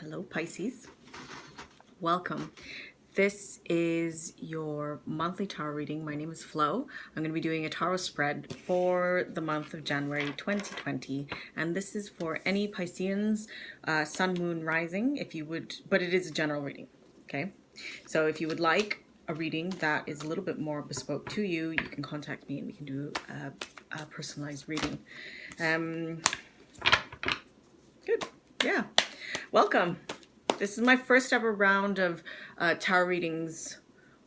Hello, Pisces. Welcome. This is your monthly tarot reading. My name is Flo. I'm going to be doing a tarot spread for the month of January 2020. And this is for any Pisceans, sun, moon, rising, if you would, but it is a general reading. Okay. So if you would like a reading that is a little bit more bespoke to you, you can contact me and we can do a personalized reading. Good. Yeah. Welcome. This is my first ever round of tarot readings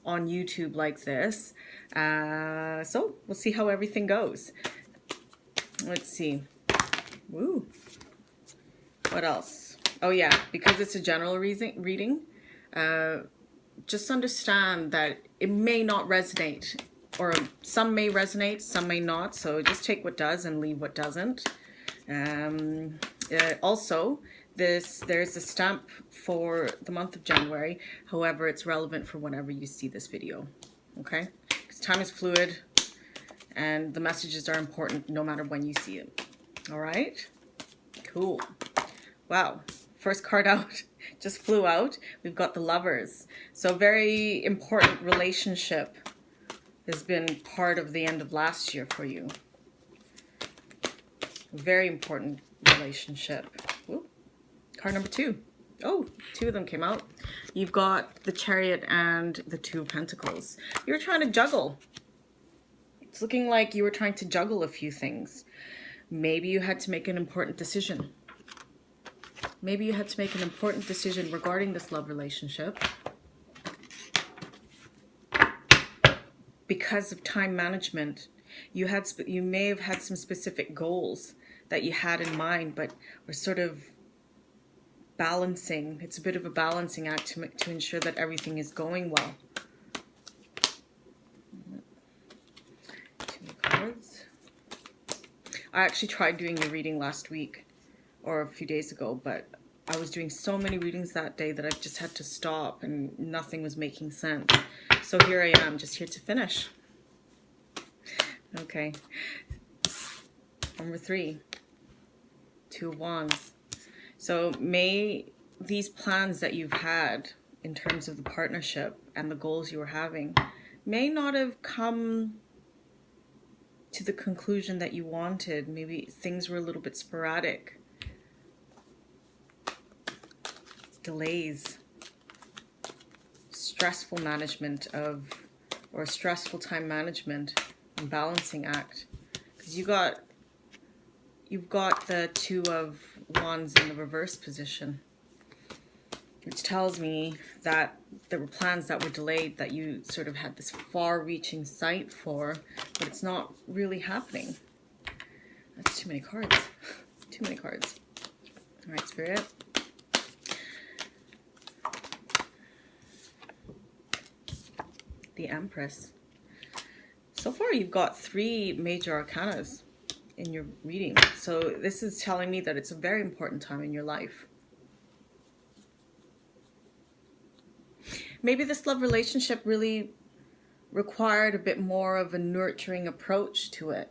on YouTube like this. So we'll see how everything goes. Let's see. Woo. What else? Oh yeah, because it's a general reading, just understand that it may not resonate, or some may resonate, some may not. So just take what does and leave what doesn't. Also, there's a stamp for the month of January. However, it's relevant for whenever you see this video. Okay? Because time is fluid and the messages are important no matter when you see it. All right? Cool. Wow. First card out just flew out. We've got the Lovers. So very important relationship has been part of the end of last year for you. Very important relationship. Ooh. Card number 2. Oh, 2 of them came out. You've got the Chariot and the 2 of Pentacles. You're trying to juggle. It's looking like you were trying to juggle a few things. Maybe you had to make an important decision. Maybe you had to make an important decision regarding this love relationship. Because of time management, you may have had some specific goals that you had in mind, but were sort of balancing. It's a bit of a balancing act to ensure that everything is going well. 2 cards. I actually tried doing a reading last week or a few days ago, but I was doing so many readings that day that I just had to stop and nothing was making sense. So here I am, just here to finish. Okay. Number 3. 2 of Wands. So may these plans that you've had in terms of the partnership and the goals you were having may not have come to the conclusion that you wanted. Maybe things were a little bit sporadic. Delays. Stressful management of, or stressful time management and balancing act. Because you've got the 2 of Wands in the reverse position, which tells me that there were plans that were delayed that you sort of had this far-reaching sight for, but it's not really happening. That's too many cards. Too many cards. All right, Spirit. The Empress. So far, you've got 3 major arcanas in your reading. So this is telling me that it's a very important time in your life. Maybe this love relationship really required a bit more of a nurturing approach to it.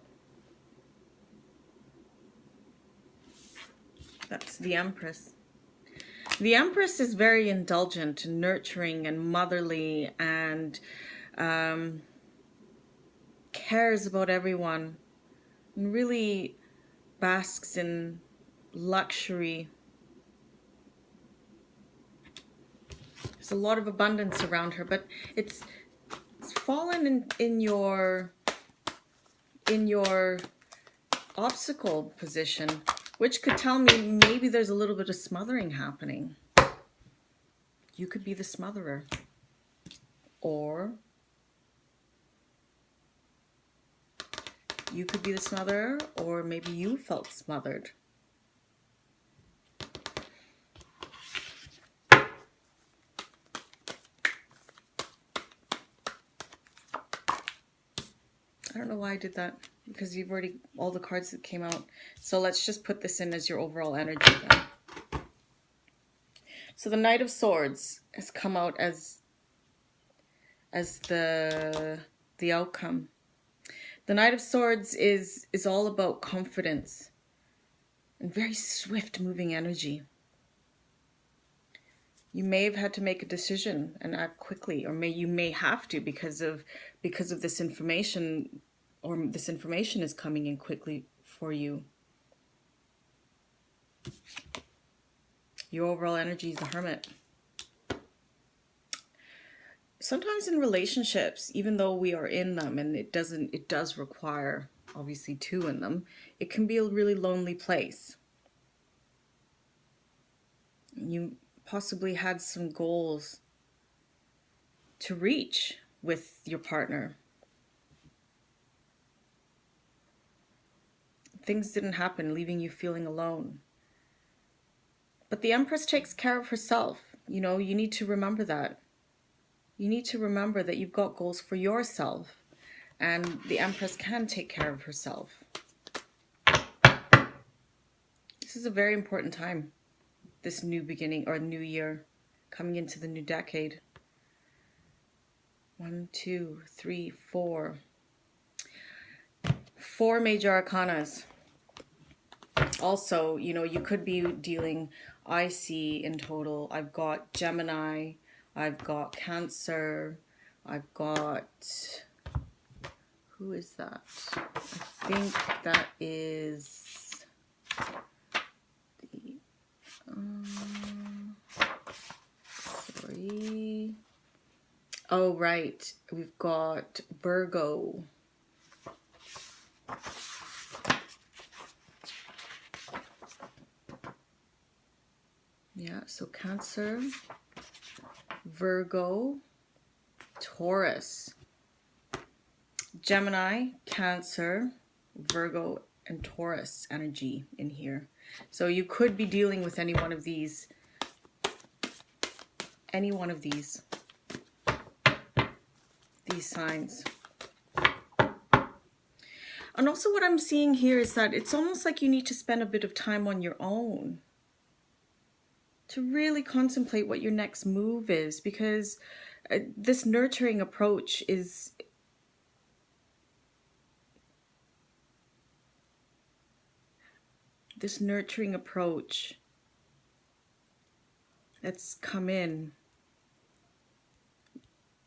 That's the Empress. The Empress is very indulgent and nurturing and motherly and cares about everyone and really basks in luxury. There's a lot of abundance around her, but it's fallen in your obstacle position, which could tell me maybe there's a little bit of smothering happening. You could be the smotherer. Or you could be the smotherer, or maybe you felt smothered. I don't know why I did that, because you've already, all the cards that came out. So let's just put this in as your overall energy then. So the Knight of Swords has come out as the outcome. The Knight of Swords is all about confidence and very swift moving energy. You may have had to make a decision and act quickly, or you may have to because of this information, or this information is coming in quickly for you. Your overall energy is the Hermit. Sometimes in relationships, even though we are in them, and it does require obviously two in them, it can be a really lonely place. You possibly had some goals to reach with your partner. Things didn't happen, leaving you feeling alone. But the Empress takes care of herself. You know, you need to remember that. You need to remember that you've got goals for yourself, and the Empress can take care of herself. This is a very important time, this new beginning or new year, coming into the new decade. 1, 2, 3, 4. 4 major arcanas. Also, you know, you could be dealing, I see in total, I've got Gemini, I've got Cancer, I've got, who is that? I think that is the, sorry. Oh, right. We've got Virgo. Yeah, so Cancer, Virgo, Taurus, Gemini, Cancer, Virgo, and Taurus energy in here. So you could be dealing with any one of these. Any one of these signs. And also what I'm seeing here is that it's almost like you need to spend a bit of time on your own to really contemplate what your next move is, because this nurturing approach is that's come in.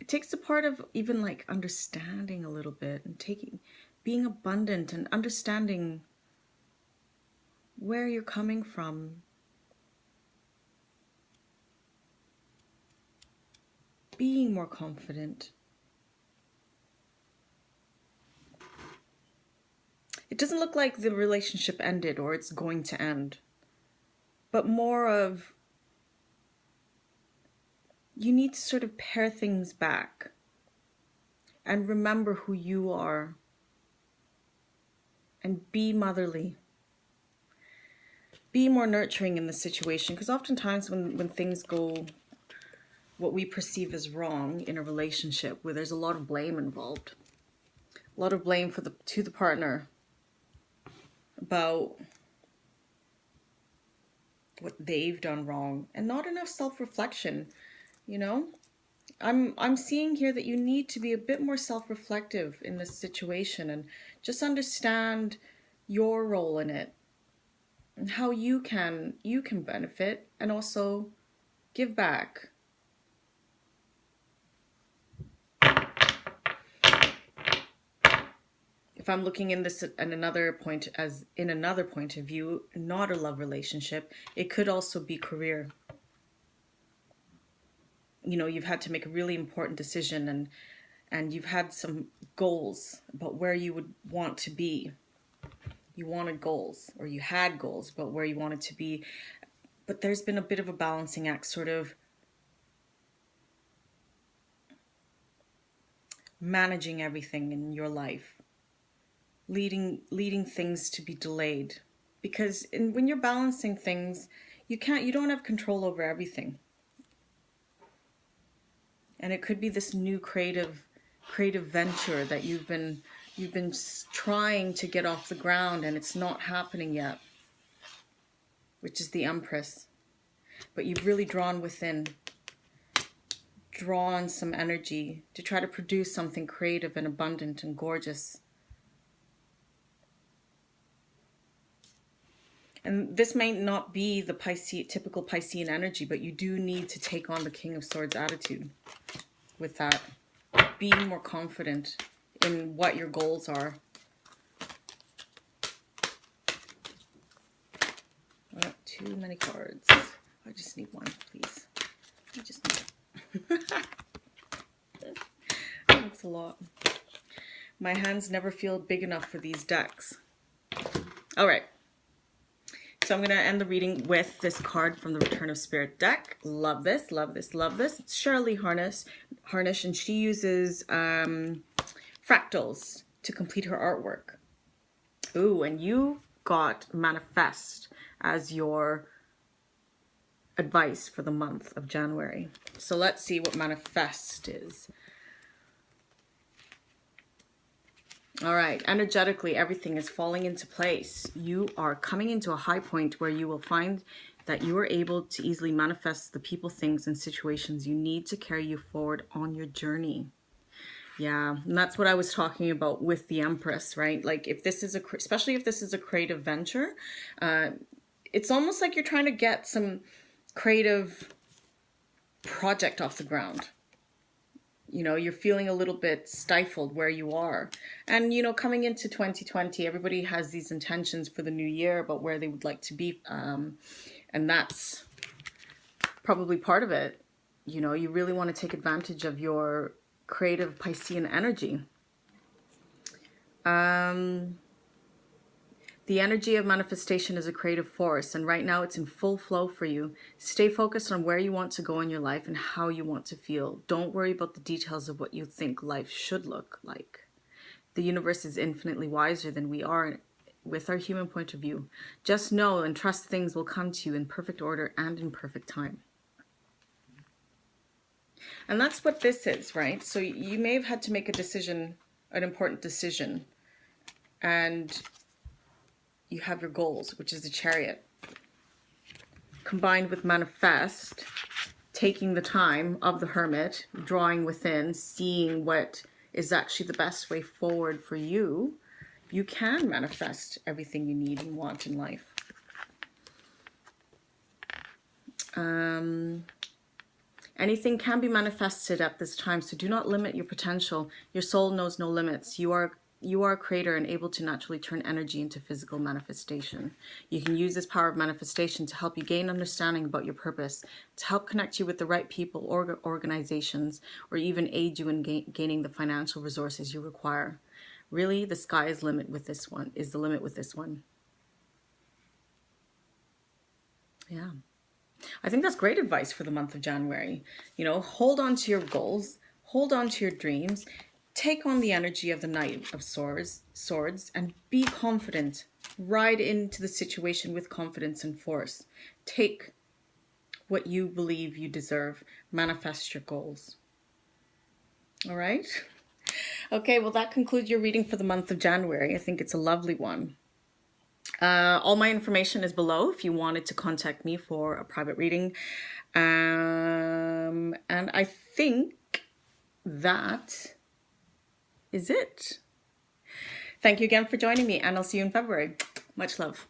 It takes the part of even like understanding a little bit and being abundant and understanding where you're coming from. Being more confident. It doesn't look like the relationship ended or it's going to end, but more of you need to sort of pare things back and remember who you are and be motherly. Be more nurturing in the situation, because oftentimes when things go what we perceive as wrong in a relationship, where there's a lot of blame involved, a lot of blame to the partner about what they've done wrong, and not enough self-reflection. You know, I'm seeing here that you need to be a bit more self-reflective in this situation and just understand your role in it and how you can benefit and also give back. If I'm looking in this in another point of view, not a love relationship, it could also be career. You know, you've had to make a really important decision and you've had some goals about where you would want to be. You wanted goals, or you had goals about where you wanted to be, but there's been a bit of a balancing act, sort of managing everything in your life, leading things to be delayed, because when you're balancing things, you don't have control over everything. And it could be this new creative venture that you've been trying to get off the ground, and it's not happening yet, which is the Empress. But you've really drawn some energy to try to produce something creative and abundant and gorgeous. And this may not be the typical Piscean energy, but you do need to take on the King of Swords attitude with that. Being more confident in what your goals are. Oh, too many cards. I just need one, please. I just need That's a lot. My hands never feel big enough for these decks. All right. So I'm going to end the reading with this card from the Return of Spirit deck. Love this, love this, love this. It's Shirley Harnish, and she uses fractals to complete her artwork. Ooh, and you got manifest as your advice for the month of January. So let's see what manifest is. All right, energetically, everything is falling into place. You are coming into a high point where you will find that you are able to easily manifest the people, things, and situations you need to carry you forward on your journey. Yeah, and that's what I was talking about with the Empress, right? Like if this is especially if this is a creative venture, it's almost like you're trying to get some creative project off the ground. You know, you're feeling a little bit stifled where you are. And, you know, coming into 2020, everybody has these intentions for the new year about where they would like to be. And that's probably part of it. You know, you really want to take advantage of your creative Piscean energy. The energy of manifestation is a creative force, and right now it's in full flow for you. Stay focused on where you want to go in your life and how you want to feel. Don't worry about the details of what you think life should look like. The universe is infinitely wiser than we are with our human point of view. Just know and trust things will come to you in perfect order and in perfect time. And that's what this is, right? So you may have had to make a decision, an important decision, and you have your goals, which is the Chariot. Combined with manifest, taking the time of the Hermit, drawing within, seeing what is actually the best way forward for you, you can manifest everything you need and want in life. Anything can be manifested at this time, so do not limit your potential. Your soul knows no limits. You are a creator and able to naturally turn energy into physical manifestation. You can use this power of manifestation to help you gain understanding about your purpose, to help connect you with the right people or organizations, or even aid you in gaining the financial resources you require. Really, the sky is the limit with this one. Yeah. I think that's great advice for the month of January. You know, hold on to your goals, hold on to your dreams, take on the energy of the Knight of Swords, and be confident. Ride into the situation with confidence and force. Take what you believe you deserve. Manifest your goals. All right? Okay, well, that concludes your reading for the month of January. I think it's a lovely one. All my information is below if you wanted to contact me for a private reading. And I think that is it. Thank you again for joining me, and I'll see you in February. Much love.